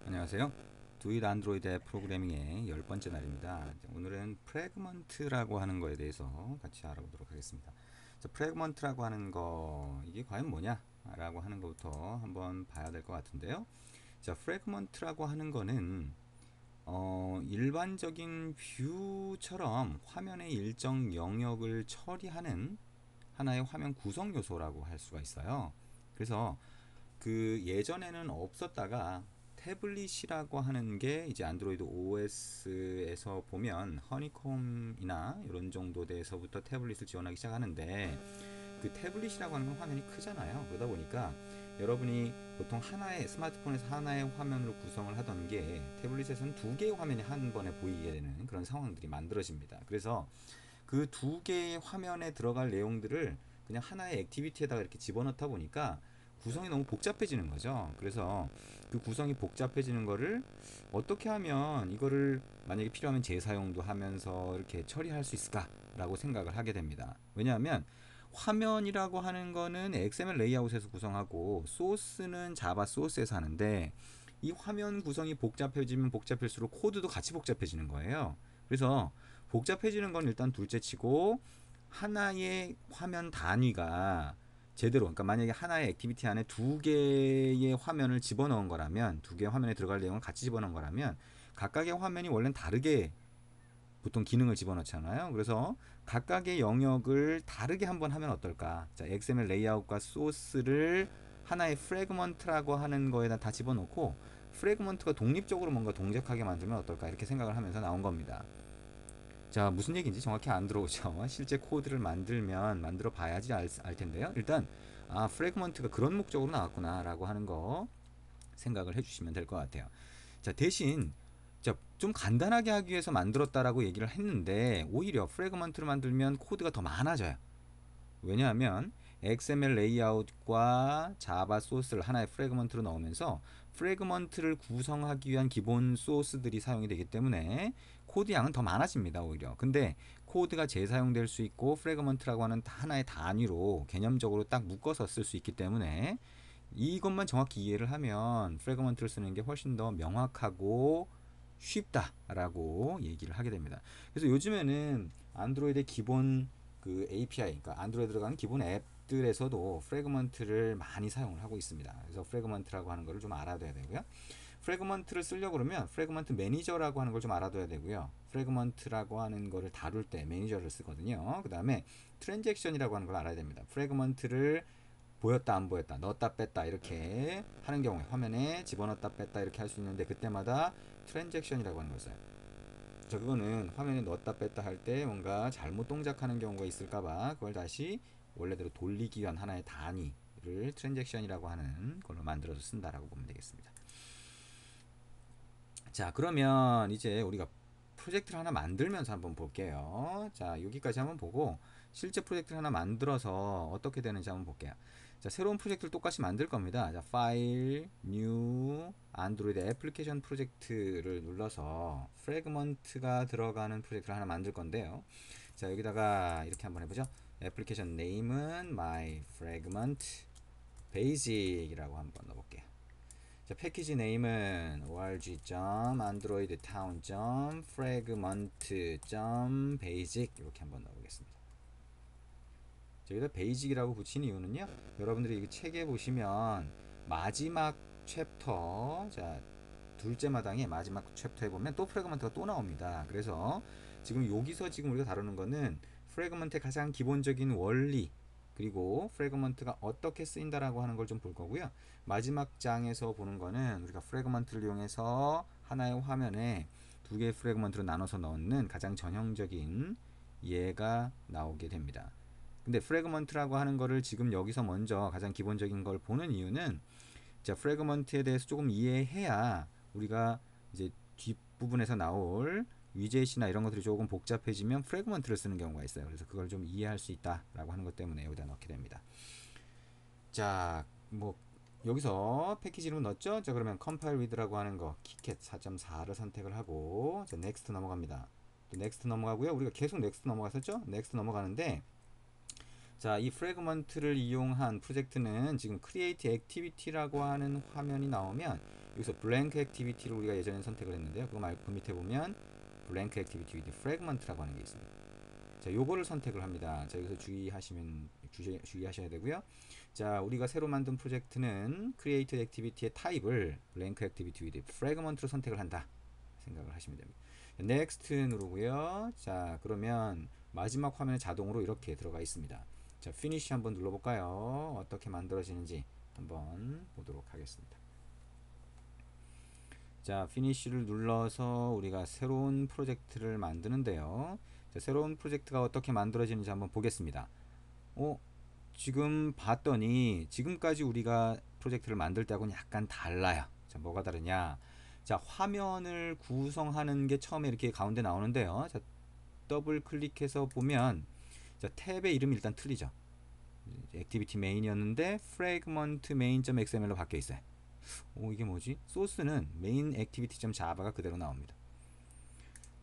안녕하세요. 두잇 안드로이드 앱 프로그래밍의 10번째 날입니다. 오늘은 프래그먼트라고 하는 거에 대해서 같이 알아보도록 하겠습니다. 프래그먼트라고 하는 거 이게 과연 뭐냐? 라고 하는 것부터 한번 봐야 될 것 같은데요. 프래그먼트라고 하는 거는 일반적인 뷰처럼 화면의 일정 영역을 처리하는 하나의 화면 구성 요소라고 할 수가 있어요. 그래서 그 예전에는 없었다가 태블릿이라고 하는 게 이제 안드로이드 OS에서 보면 허니콤이나 이런 정도 돼서부터 태블릿을 지원하기 시작하는데, 그 태블릿이라고 하는 건 화면이 크잖아요. 그러다 보니까 여러분이 보통 하나의 스마트폰에서 하나의 화면으로 구성을 하던 게 태블릿에서는 두 개의 화면이 한 번에 보이게 되는 그런 상황들이 만들어집니다. 그래서 그 두 개의 화면에 들어갈 내용들을 그냥 하나의 액티비티에다가 이렇게 집어넣다 보니까 구성이 너무 복잡해지는 거죠. 그래서 그 구성이 복잡해지는 거를 어떻게 하면 이거를 만약에 필요하면 재사용도 하면서 이렇게 처리할 수 있을까라고 생각을 하게 됩니다. 왜냐하면 화면이라고 하는 거는 XML 레이아웃에서 구성하고 소스는 자바 소스에서 하는데, 이 화면 구성이 복잡해지면 복잡할수록 코드도 같이 복잡해지는 거예요. 그래서 복잡해지는 건 일단 둘째 치고, 하나의 화면 단위가 제대로, 그러니까 만약에 하나의 액티비티 안에 두 개의 화면을 집어넣은 거라면, 두 개의 화면에 들어갈 내용을 같이 집어넣은 거라면 각각의 화면이 원래는 다르게 보통 기능을 집어넣잖아요. 그래서 각각의 영역을 다르게 한번 하면 어떨까? 자, XML 레이아웃과 소스를 하나의 프래그먼트라고 하는 거에다 다 집어넣고 프래그먼트가 독립적으로 뭔가 동작하게 만들면 어떨까? 이렇게 생각을 하면서 나온 겁니다. 자, 무슨 얘기인지 정확히 안 들어오죠. 실제 코드를 만들어 봐야지 알 텐데요. 일단 프래그먼트가 그런 목적으로 나왔구나라고 하는 거 생각을 해주시면 될 것 같아요. 자, 대신 좀 간단하게 하기 위해서 만들었다라고 얘기를 했는데, 오히려 프래그먼트를 만들면 코드가 더 많아져요. 왜냐하면 XML 레이아웃과 자바 소스를 하나의 프래그먼트로 넣으면서 프래그먼트를 구성하기 위한 기본 소스들이 사용이 되기 때문에 코드 양은 더 많아집니다. 오히려. 근데 코드가 재사용될 수 있고 프래그먼트라고 하는 하나의 단위로 개념적으로 딱 묶어서 쓸 수 있기 때문에 이것만 정확히 이해를 하면 프래그먼트를 쓰는 게 훨씬 더 명확하고 쉽다라고 얘기를 하게 됩니다. 그래서 요즘에는 안드로이드의 기본 그 API, 그러니까 안드로이드 들어가는 기본 앱들에서도 프래그먼트를 많이 사용을 하고 있습니다. 그래서 프래그먼트라고 하는 거를 좀 알아둬야 되고요. 프래그먼트를 쓰려고 그러면 프래그먼트 매니저라고 하는 걸 좀 알아둬야 되고요. 프래그먼트라고 하는 거를 다룰 때 매니저를 쓰거든요. 그 다음에 트랜잭션이라고 하는 걸 알아야 됩니다. 프래그먼트를 보였다 안 보였다, 넣었다 뺐다 이렇게 하는 경우에 화면에 집어넣었다 뺐다 이렇게 할 수 있는데, 그때마다 트랜잭션이라고 하는 걸 써요. 그거는 화면에 넣었다 뺐다 할 때 뭔가 잘못 동작하는 경우가 있을까봐 그걸 다시 원래대로 돌리기 위한 하나의 단위를 트랜잭션이라고 하는 걸로 만들어서 쓴다라고 보면 되겠습니다. 자, 그러면 이제 우리가 프로젝트를 하나 만들면서 한번 볼게요. 자, 여기까지 한번 보고 실제 프로젝트를 하나 만들어서 어떻게 되는지 한번 볼게요. 자, 새로운 프로젝트를 똑같이 만들 겁니다. 자, 파일, 뉴, 안드로이드 애플리케이션 프로젝트를 눌러서 프래그먼트가 들어가는 프로젝트를 하나 만들 건데요. 자, 여기다가 이렇게 한번 해보죠. 애플리케이션 네임은 my fragment basic이라고 한번 넣어볼게요. 자, 패키지 네임은 org.android.fragment.basic 이렇게 한번 넣어보겠습니다. 여기다 베이직이라고 붙인 이유는요, 여러분들이 이 책에 보시면 마지막 챕터, 자, 둘째 마당에 마지막 챕터에 보면 또 프래그먼트가 또 나옵니다. 그래서 지금 여기서 지금 우리가 다루는 거는 프래그먼트의 가장 기본적인 원리, 그리고 프래그먼트가 어떻게 쓰인다라고 하는 걸 좀 볼 거고요. 마지막 장에서 보는 거는 우리가 프래그먼트를 이용해서 하나의 화면에 두 개의 프래그먼트로 나눠서 넣는 가장 전형적인 예가 나오게 됩니다. 근데 프래그먼트라고 하는 거를 지금 여기서 먼저 가장 기본적인 걸 보는 이유는, 자, 프래그먼트에 대해서 조금 이해해야 우리가 이제 뒷부분에서 나올 위젯이나 이런 것들이 조금 복잡해지면 프래그먼트를 쓰는 경우가 있어요. 그래서 그걸 좀 이해할 수 있다라고 하는 것 때문에 여기다 넣게 됩니다. 자, 뭐 여기서 패키지 이름 넣었죠? 자, 그러면 컴파일 위드라고 하는 거 키캣 4.4를 선택을 하고, 자, 넥스트 넘어갑니다. 또 넥스트 넘어가고요. 우리가 계속 넥스트 넘어갔었죠? 넥스트 넘어가는데, 자, 이 프래그먼트를 이용한 프로젝트는 지금 create activity라고 하는 화면이 나오면 여기서 blank activity를 우리가 예전에 선택을 했는데요. 그거 말고 그 밑에 보면 blank activity with fragment라고 하는 게 있습니다. 자, 요거를 선택을 합니다. 자, 여기서 주의하셔야 되고요. 자, 우리가 새로 만든 프로젝트는 create activity의 타입을 blank activity with fragment로 선택을 한다 생각을 하시면 됩니다. next 누르고요. 자, 그러면 마지막 화면에 자동으로 이렇게 들어가 있습니다. 자, finish 한번 눌러볼까요? 어떻게 만들어지는지 한번 보도록 하겠습니다. 자, finish를 눌러서 우리가 새로운 프로젝트를 만드는데요. 자, 새로운 프로젝트가 어떻게 만들어지는지 한번 보겠습니다. 지금 봤더니 지금까지 우리가 프로젝트를 만들 때하고는 약간 달라요. 자, 뭐가 다르냐? 자, 화면을 구성하는 게 처음에 이렇게 가운데 나오는데요. 자, 더블 클릭해서 보면 자, 탭의 이름이 일단 틀리죠. 액티비티 메인이었는데 fragment main.xml로 바뀌어 있어요. 이게 뭐지? 소스는 main activity.java가 그대로 나옵니다.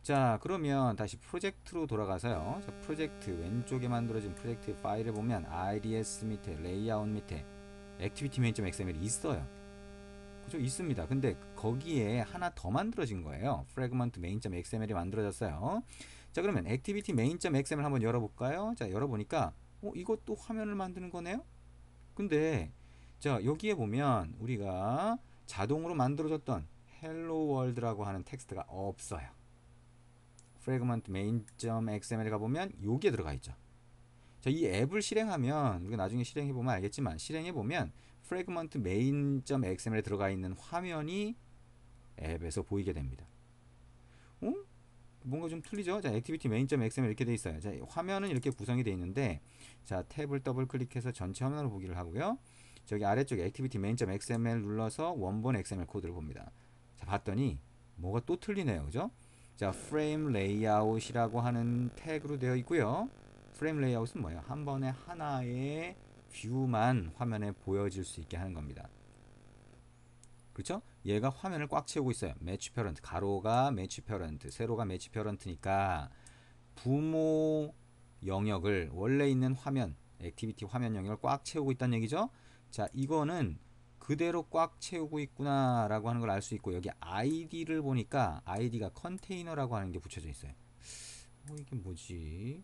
자, 그러면 다시 프로젝트로 돌아가서요. 자, 프로젝트 왼쪽에 만들어진 프로젝트 파일을 보면 IDS 밑에 레이아웃 밑에 activity main.xml이 있어요. 그죠? 있습니다. 근데 거기에 하나 더 만들어진 거예요. fragment main.xml이 만들어졌어요. 자, 그러면 activity main.xml 한번 열어볼까요? 자, 열어보니까 이것도 화면을 만드는 거네요. 근데 자, 여기에 보면 우리가 자동으로 만들어졌던 hello world라고 하는 텍스트가 없어요. fragment main.xml에 가보면 요게 들어가 있죠. 자, 이 앱을 실행하면 우리가 나중에 실행해보면 알겠지만 실행해보면 fragment main.xml에 들어가 있는 화면이 앱에서 보이게 됩니다. 뭔가 좀 틀리죠? 자, activity main.xml 이렇게 돼 있어요. 자, 화면은 이렇게 구성이 되어 있는데 자, 탭을 더블 클릭해서 전체 화면으로 보기를 하고요. 저기 아래쪽에 activity main.xml 눌러서 원본 XML 코드를 봅니다. 자, 봤더니 뭐가 또 틀리네요. 그죠? 자, frame layout이라고 하는 태그로 되어 있고요. frame layout은 뭐예요? 한 번에 하나의 뷰만 화면에 보여질 수 있게 하는 겁니다. 그렇죠? 얘가 화면을 꽉 채우고 있어요. 매치 페런트, 가로가 매치 페런트, 세로가 매치 페런트니까 부모 영역을 원래 있는 화면, 액티비티 화면 영역을 꽉 채우고 있다는 얘기죠. 자, 이거는 그대로 꽉 채우고 있구나 라고 하는 걸 알 수 있고, 여기 ID를 보니까 ID가 컨테이너라고 하는 게 붙여져 있어요. 이게 뭐지?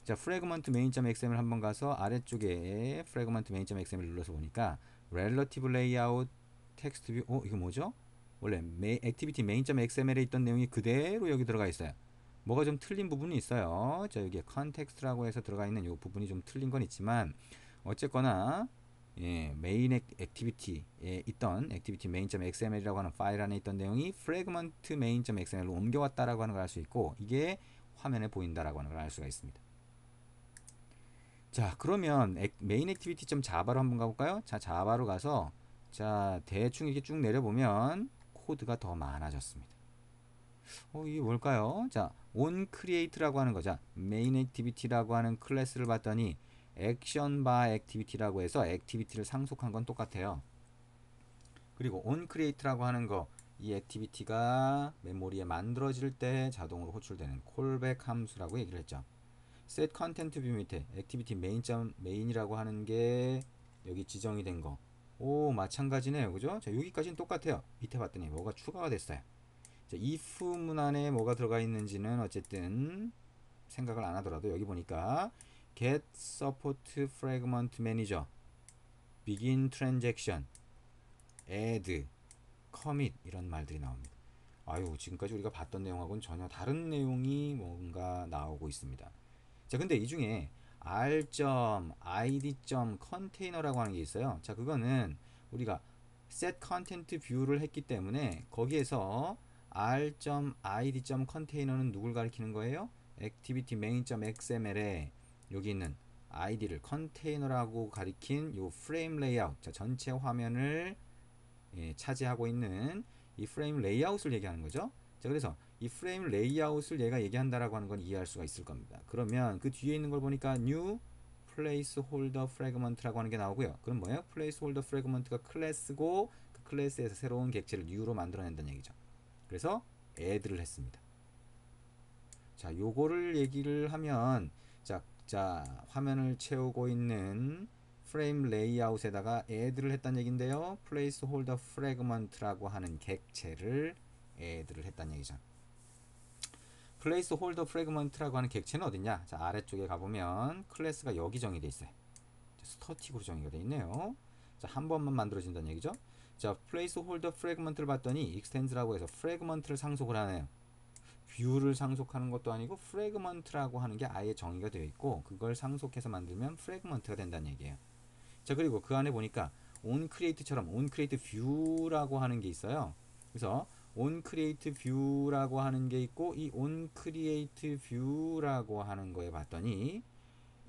자, fragment main.xml 한번 가서 아래쪽에 fragment main.xml 눌러서 보니까 relative layout 텍스트 뷰, 이거 뭐죠? 원래 activity main.xml에 있던 내용이 그대로 여기 들어가 있어요. 뭐가 좀 틀린 부분이 있어요. 자, 여기에 context라고 해서 들어가 있는 이 부분이 좀 틀린 건 있지만 어쨌거나 메인 액티비티에 있던 activity main.xml이라고 하는 파일 안에 있던 내용이 fragment main.xml로 옮겨왔다라고 하는 걸 알 수 있고, 이게 화면에 보인다라고 하는 걸 알 수가 있습니다. 자, 그러면 메인 액티비티.java로 한번 가볼까요? 자, 자바로 가서 자, 대충 이렇게 쭉 내려보면 코드가 더 많아졌습니다. 이게 뭘까요? 자, onCreate라고 하는 거죠. main activity라고 하는 클래스를 봤더니 action by activity라고 해서 액티비티를 상속한 건 똑같아요. 그리고 onCreate라고 하는 거, 이 액티비티가 메모리에 만들어질 때 자동으로 호출되는 callback 함수라고 얘기를 했죠. set content view 밑에 activity main.main이라고 하는 게 여기 지정이 된 거. 마찬가지네요. 그죠? 자, 여기까지는 똑같아요. 밑에 봤더니 뭐가 추가가 됐어요. 자, if 문안에 뭐가 들어가 있는지는 어쨌든 생각을 안 하더라도 여기 보니까 get support fragment manager, begin transaction, add, commit 이런 말들이 나옵니다. 지금까지 우리가 봤던 내용하고는 전혀 다른 내용이 뭔가 나오고 있습니다. 자, 근데 이 중에 r.id.container라고 하는 게 있어요. 자, 그거는 우리가 set content view를 했기 때문에 거기에서 r.id.container는 누굴 가리키는 거예요? activity main.xml에 여기 있는 id를 컨테이너라고 가리킨 요 프레임 레이아웃, 자, 전체 화면을 차지하고 있는 이 프레임 레이아웃을 얘기하는 거죠. 자, 그래서 이 프레임 레이아웃을 얘가 얘기한다라고 하는 건 이해할 수가 있을 겁니다. 그러면 그 뒤에 있는 걸 보니까 new placeholder fragment라고 하는 게 나오고요. 그럼 뭐예요? placeholder fragment가 클래스고 그 클래스에서 새로운 객체를 new로 만들어낸다는 얘기죠. 그래서 add를 했습니다. 자, 요거를 얘기를 하면 자, 자, 화면을 채우고 있는 프레임 레이아웃에다가 애드를 했다는 얘긴데요. placeholder fragment라고 하는 객체를 애드를 했다는 얘기죠. placeholder fragment라고 하는 객체는 어딨냐? 자, 아래쪽에 가보면 클래스가 여기 정의되어 있어요. 스터틱으로 정의가 되어 있네요. 자, 한 번만 만들어진다는 얘기죠. 자, placeholder fragment를 봤더니 extens라고 해서 fragment를 상속을 하네요. 뷰를 상속하는 것도 아니고 fragment라고 하는 게 아예 정의가 되어 있고 그걸 상속해서 만들면 fragment가 된다는 얘기예요. 자, 그리고 그 안에 보니까 onCreate처럼 onCreateView라고 하는 게 있어요. 그래서 onCreateView라고 하는 게 있고 이 onCreateView라고 하는 거에 봤더니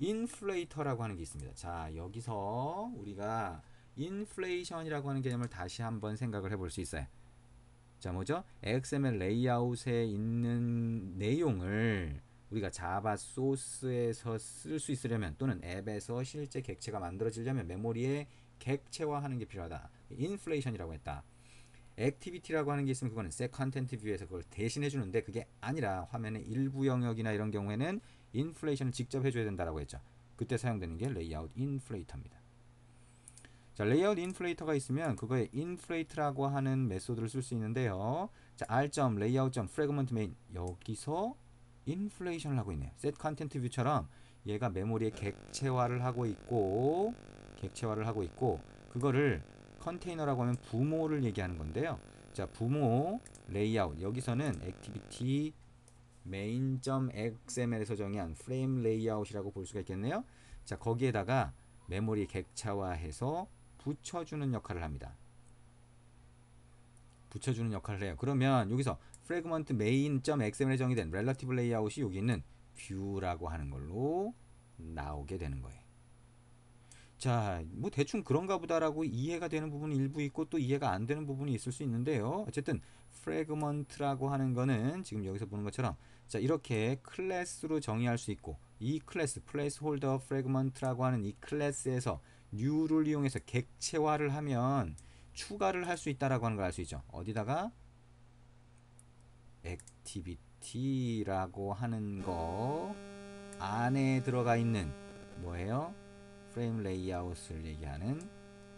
inflator라고 하는 게 있습니다. 자, 여기서 우리가 inflation이라고 하는 개념을 다시 한번 생각을 해볼 수 있어요. 자, 뭐죠? XML 레이아웃에 있는 내용을 우리가 자바 소스에서 쓸 수 있으려면 또는 앱에서 실제 객체가 만들어지려면 메모리에 객체화하는 게 필요하다. 인플레이션이라고 했다. 액티비티라고 하는 게 있으면 그거는 셋 컨텐트 뷰에서 그걸 대신해 주는데 그게 아니라 화면의 일부 영역이나 이런 경우에는 인플레이션을 직접 해줘야 된다라고 했죠. 그때 사용되는 게 레이아웃 인플레이터입니다. 자, 레이아웃 인플레이터가 있으면 그거에 inflate라고 하는 메소드를 쓸 수 있는데요. 자, r.layout.fragment_main 여기서 인플레이션을 하고 있네요. set content view처럼 얘가 메모리에 객체화를 하고 있고 그거를 컨테이너라고 하면 부모를 얘기하는 건데요. 자, 부모 레이아웃 여기서는 activity main.xml에서 정의한 frame layout이라고 볼 수가 있겠네요. 자, 거기에다가 메모리 객체화해서 붙여주는 역할을 합니다. 붙여주는 역할을 해요. 그러면 여기서 fragment main.xml에 정의된 relative layout이 여기 있는 view라고 하는 걸로 나오게 되는 거예요. 자, 뭐 대충 그런가 보다라고 이해가 되는 부분이 일부 있고 또 이해가 안 되는 부분이 있을 수 있는데요. 어쨌든 fragment라고 하는 거는 지금 여기서 보는 것처럼 자, 이렇게 클래스로 정의할 수 있고 이 클래스 placeholder fragment라고 하는 이 클래스에서 new를 이용해서 객체화를 하면 추가를 할 수 있다라고 하는 걸 알 수 있죠. 어디다가 activity라고 하는 거 안에 들어가 있는 뭐예요? 프레임 레이아웃을 얘기하는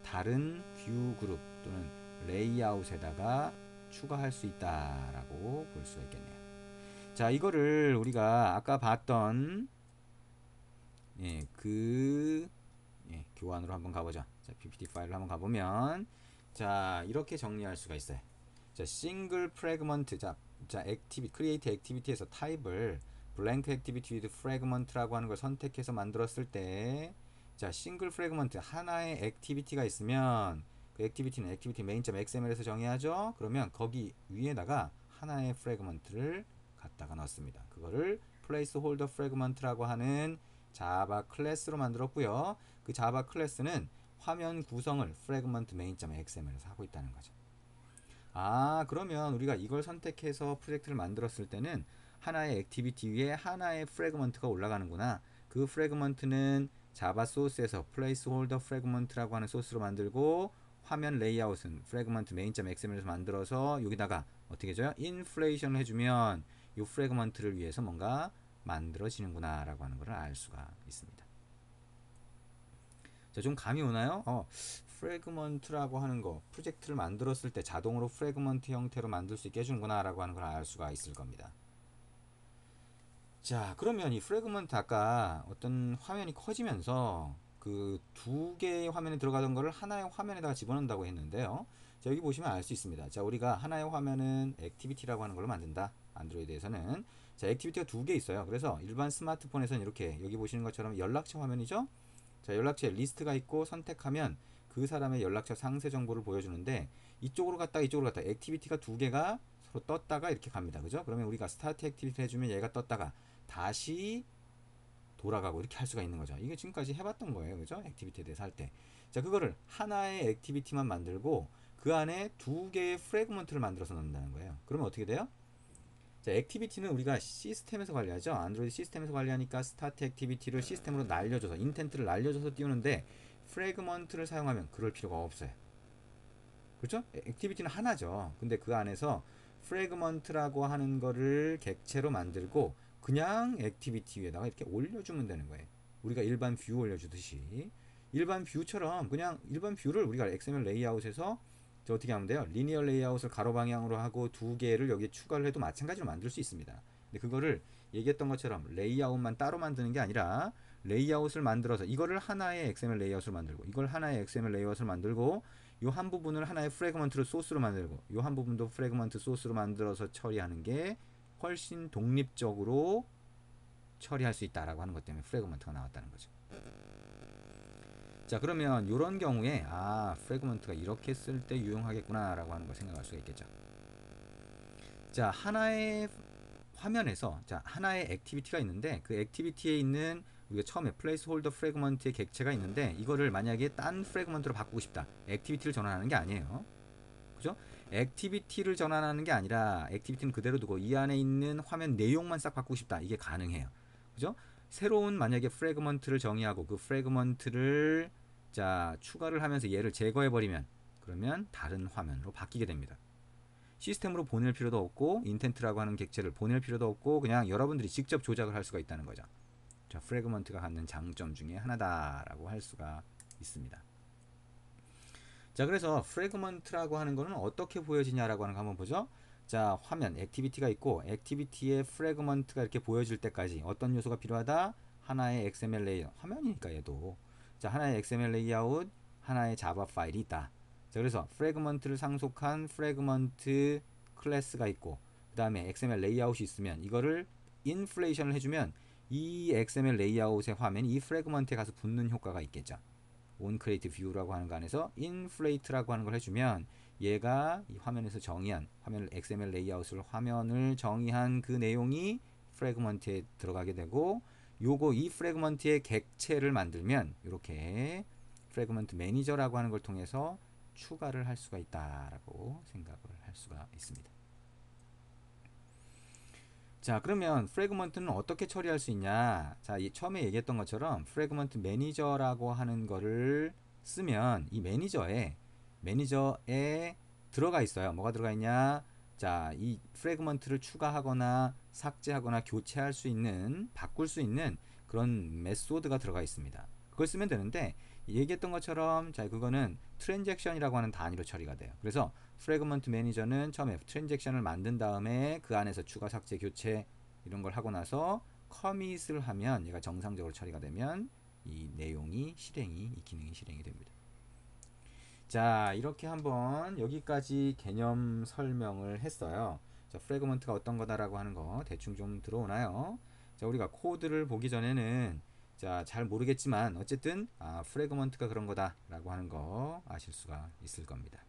다른 뷰 그룹 또는 레이아웃에다가 추가할 수 있다라고 볼 수가 있겠네요. 자, 이거를 우리가 아까 봤던 교환으로 한번 가보죠. 자, PPT 파일을 한번 가보면 자, 이렇게 정리할 수가 있어요. 자, 싱글 프래그먼트 크리에이트 액티비티에서 타입을 블랭크 액티비티 위드 프래그먼트라고 하는 걸 선택해서 만들었을 때 자, 싱글 프래그먼트 하나의 액티비티가 있으면 그 액티비티는 액티비티 main.xml에서 정의하죠. 그러면 거기 위에다가 하나의 프래그먼트를 갖다가 넣습니다. 그거를 placeholder fragment라고 하는 자바 클래스로 만들었고요. 그 자바 클래스는 화면 구성을 fragment main.xml에서 하고 있다는 거죠. 아, 그러면 우리가 이걸 선택해서 프로젝트를 만들었을 때는 하나의 액티비티 위에 하나의 프래그먼트가 올라가는구나. 그 프래그먼트는 자바 소스에서 placeholder fragment라고 하는 소스로 만들고 화면 레이아웃은 fragment main.xml에서 만들어서 여기다가 어떻게 해줘요? 인플레이션을 해주면 이 프래그먼트를 위해서 뭔가 만들어지는구나 라고 하는 것을 알 수가 있습니다. 자, 좀 감이 오나요? 프래그먼트라고 하는 거 프로젝트를 만들었을 때 자동으로 프래그먼트 형태로 만들 수 있게 해주는구나 라고 하는 걸 알 수가 있을 겁니다. 자, 그러면 이 프래그먼트 아까 어떤 화면이 커지면서 그 두 개의 화면에 들어가던 거를 하나의 화면에다가 집어넣는다고 했는데요. 자, 여기 보시면 알 수 있습니다. 자, 우리가 하나의 화면은 액티비티라고 하는 걸로 만든다. 안드로이드에서는. 자, 액티비티가 두 개 있어요. 그래서 일반 스마트폰에서는 이렇게 여기 보시는 것처럼 연락처 화면이죠. 자, 연락처에 리스트가 있고 선택하면 그 사람의 연락처 상세 정보를 보여주는데 이쪽으로 갔다가 이쪽으로 갔다가 액티비티가 두 개가 서로 떴다가 이렇게 갑니다. 그죠? 그러면 우리가 스타트 액티비티 해주면 얘가 떴다가 다시 돌아가고 이렇게 할 수가 있는 거죠. 이게 지금까지 해봤던 거예요. 그죠? 액티비티에 대해서 할 때. 자, 그거를 하나의 액티비티만 만들고 그 안에 두 개의 프래그먼트를 만들어서 넣는다는 거예요. 그러면 어떻게 돼요? 자, 액티비티는 우리가 시스템에서 관리하죠. 안드로이드 시스템에서 관리하니까 스타트 액티비티를 시스템으로 날려줘서 인텐트를 날려줘서 띄우는데 프래그먼트를 사용하면 그럴 필요가 없어요. 그렇죠? 액티비티는 하나죠. 근데 그 안에서 프래그먼트라고 하는 거를 객체로 만들고 그냥 액티비티 위에다가 이렇게 올려주면 되는 거예요. 우리가 일반 뷰 올려주듯이 일반 뷰처럼 그냥 일반 뷰를 우리가 XML 레이아웃에서 어떻게 하면 돼요? 리니어 레이아웃을 가로 방향으로 하고 두 개를 여기에 추가를 해도 마찬가지로 만들 수 있습니다. 근데 그거를 얘기했던 것처럼 레이아웃만 따로 만드는 게 아니라 레이아웃을 만들어서 이거를 하나의 XML 레이아웃을 만들고 이걸 하나의 XML 레이아웃을 만들고 요 한 부분을 하나의 프래그먼트로 소스로 만들고 요 한 부분도 프래그먼트 소스로 만들어서 처리하는 게 훨씬 독립적으로 처리할 수 있다라고 하는 것 때문에 프래그먼트가 나왔다는 거죠. 자, 그러면 이런 경우에 프래그먼트가 이렇게 쓸 때 유용하겠구나 라고 하는 걸 생각할 수가 있겠죠. 자, 하나의 화면에서 하나의 액티비티가 있는데 그 액티비티에 있는 우리가 처음에 플레이스홀더 프래그먼트의 객체가 있는데 이거를 만약에 딴 프래그먼트로 바꾸고 싶다. 액티비티를 전환하는 게 아니에요. 그죠? 액티비티를 전환하는 게 아니라 액티비티는 그대로 두고 이 안에 있는 화면 내용만 싹 바꾸고 싶다. 이게 가능해요. 그죠? 새로운 만약에 프래그먼트를 정의하고 그 프래그먼트를 추가를 하면서 얘를 제거해 버리면 그러면 다른 화면으로 바뀌게 됩니다. 시스템으로 보낼 필요도 없고 인텐트라고 하는 객체를 보낼 필요도 없고 그냥 여러분들이 직접 조작을 할 수가 있다는 거죠. 자, 프래그먼트가 갖는 장점 중에 하나다라고 할 수가 있습니다. 자, 그래서 프래그먼트라고 하는 거는 어떻게 보여지냐라고 하는 거 한번 보죠. 자, 화면 액티비티가 있고 액티비티의 프래그먼트가 이렇게 보여질 때까지 어떤 요소가 필요하다? 하나의 XML 레이아웃, 화면이니까 얘도. 자, 하나의 XML 레이아웃, 하나의 자바 파일이 있다. 자, 그래서 프래그먼트를 상속한 프래그먼트 클래스가 있고 그 다음에 XML 레이아웃이 있으면 이거를 인플레이션을 해주면 이 XML 레이아웃의 화면이 이 프래그먼트에 가서 붙는 효과가 있겠죠. onCreate view라고 하는 거 안에서 inflate라고 하는 걸 해주면 얘가 이 화면에서 정의한 화면을 XML 레이아웃을 화면을 정의한 그 내용이 프래그먼트에 들어가게 되고 요거 이 프래그먼트의 객체를 만들면 이렇게 프래그먼트 매니저라고 하는 걸 통해서 추가를 할 수가 있다라고 생각을 할 수가 있습니다. 자, 그러면 프래그먼트는 어떻게 처리할 수 있냐? 자, 처음에 얘기했던 것처럼 프래그먼트 매니저라고 하는 거를 쓰면 이 매니저에 들어가 있어요. 뭐가 들어가 있냐? 자, 이 프래그먼트를 추가하거나 삭제하거나 교체할 수 있는, 바꿀 수 있는 그런 메소드가 들어가 있습니다. 그걸 쓰면 되는데 얘기했던 것처럼 그거는 트랜잭션이라고 하는 단위로 처리가 돼요. 그래서 프래그먼트 매니저는 처음에 트랜잭션을 만든 다음에 그 안에서 추가, 삭제, 교체 이런 걸 하고 나서 커밋을 하면 얘가 정상적으로 처리가 되면 이 내용이 이 기능이 실행이 됩니다. 자, 이렇게 한번 여기까지 개념 설명을 했어요. 자, 프래그먼트가 어떤 거다라고 하는 거 대충 좀 들어오나요? 자, 우리가 코드를 보기 전에는 잘 모르겠지만 어쨌든 프래그먼트가 그런 거다라고 하는 거 아실 수가 있을 겁니다.